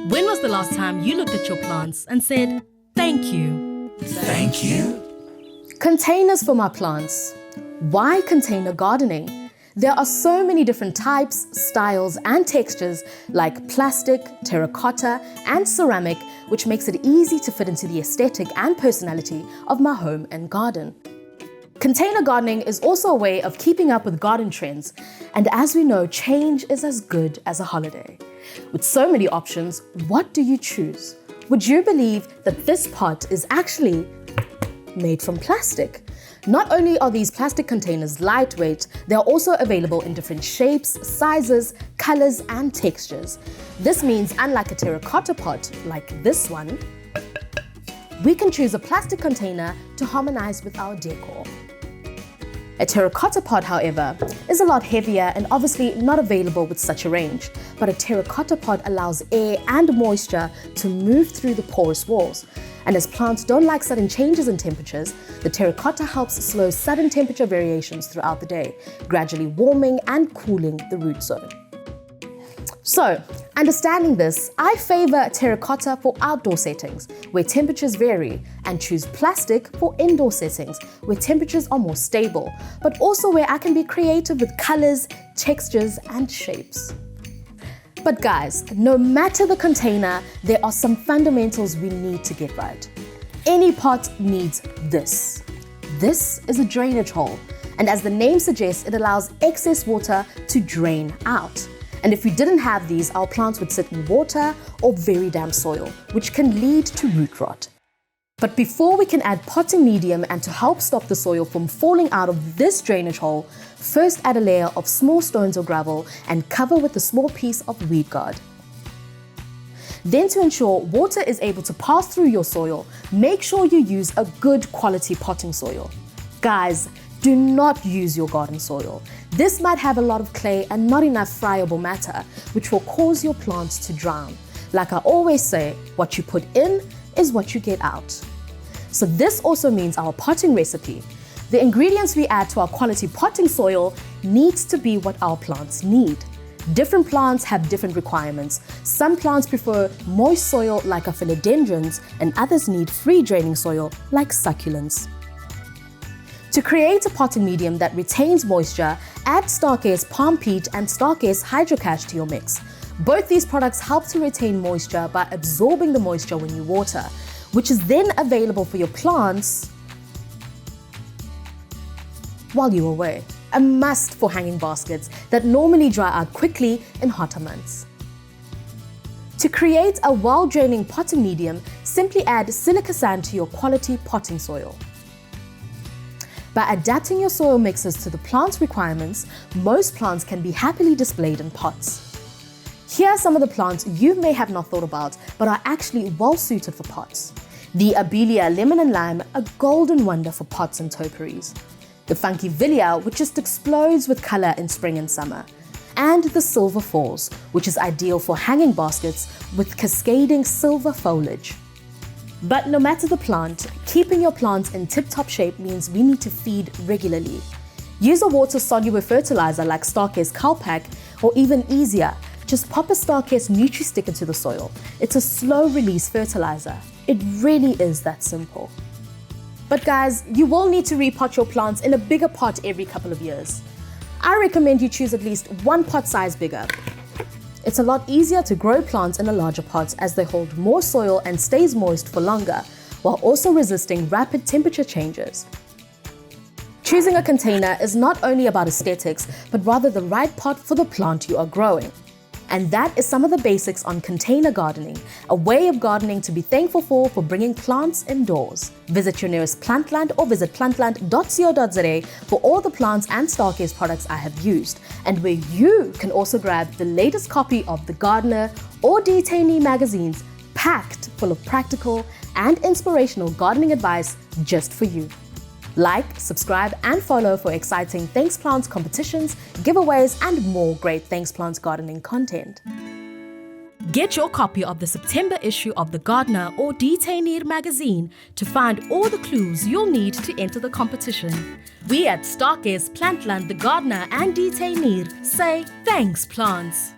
When was the last time you looked at your plants and said, thank you? Thank you. Containers for my plants. Why container gardening? There are so many different types, styles, and textures like plastic, terracotta, and ceramic, which makes it easy to fit into the aesthetic and personality of my home and garden. Container gardening is also a way of keeping up with garden trends, and as we know, change is as good as a holiday. With so many options, what do you choose? Would you believe that this pot is actually made from plastic? Not only are these plastic containers lightweight, they are also available in different shapes, sizes, colors, and textures. This means, unlike a terracotta pot like this one, we can choose a plastic container to harmonize with our decor. A terracotta pot, however, is a lot heavier and obviously not available with such a range. But a terracotta pot allows air and moisture to move through the porous walls. And as plants don't like sudden changes in temperatures, the terracotta helps slow sudden temperature variations throughout the day, gradually warming and cooling the root zone. So, understanding this, I favor terracotta for outdoor settings, where temperatures vary, and choose plastic for indoor settings, where temperatures are more stable, but also where I can be creative with colors, textures, and shapes. But guys, no matter the container, there are some fundamentals we need to get right. Any pot needs this. This is a drainage hole, and as the name suggests, it allows excess water to drain out. And if we didn't have these, our plants would sit in water or very damp soil, which can lead to root rot. But before we can add potting medium and to help stop the soil from falling out of this drainage hole, first add a layer of small stones or gravel and cover with a small piece of weed guard. Then, to ensure water is able to pass through your soil, make sure you use a good quality potting soil. Guys, do not use your garden soil. This might have a lot of clay and not enough friable matter, which will cause your plants to drown. Like I always say, what you put in is what you get out. So this also means our potting recipe. The ingredients we add to our quality potting soil needs to be what our plants need. Different plants have different requirements. Some plants prefer moist soil like our philodendrons, and others need free draining soil like succulents. To create a potting medium that retains moisture, add Stargaze Palm Peat and Stargaze Hydrocash to your mix. Both these products help to retain moisture by absorbing the moisture when you water, which is then available for your plants while you're away. A must for hanging baskets that normally dry out quickly in hotter months. To create a well-draining potting medium, simply add silica sand to your quality potting soil. By adapting your soil mixes to the plant's requirements, most plants can be happily displayed in pots. Here are some of the plants you may have not thought about, but are actually well suited for pots. The Abelia Lemon and Lime, a golden wonder for pots and topiaries. The Funky Villia, which just explodes with color in spring and summer. And the Silver Falls, which is ideal for hanging baskets with cascading silver foliage. But no matter the plant, keeping your plants in tip-top shape means we need to feed regularly. Use a water-soluble fertilizer like Stargaze Calpac, or even easier, just pop a Stargaze Nutri-Stick into the soil. It's a slow-release fertilizer. It really is that simple. But guys, you will need to repot your plants in a bigger pot every couple of years. I recommend you choose at least one pot size bigger. It's a lot easier to grow plants in a larger pot as they hold more soil and stays moist for longer, while also resisting rapid temperature changes. Choosing a container is not only about aesthetics, but rather the right pot for the plant you are growing. And that is some of the basics on container gardening, a way of gardening to be thankful for bringing plants indoors. Visit your nearest Plantland or visit plantland.co.za for all the plants and Stargaze products I have used, and where you can also grab the latest copy of The Gardener or Detainee magazines packed full of practical and inspirational gardening advice just for you. Like, subscribe, and follow for exciting Thanks Plants competitions, giveaways, and more great Thanks Plants gardening content. Get your copy of the September issue of The Gardener or Detainee magazine to find all the clues you'll need to enter the competition. We at Stargaze, Plantland, The Gardener, and Detainee say thanks, plants.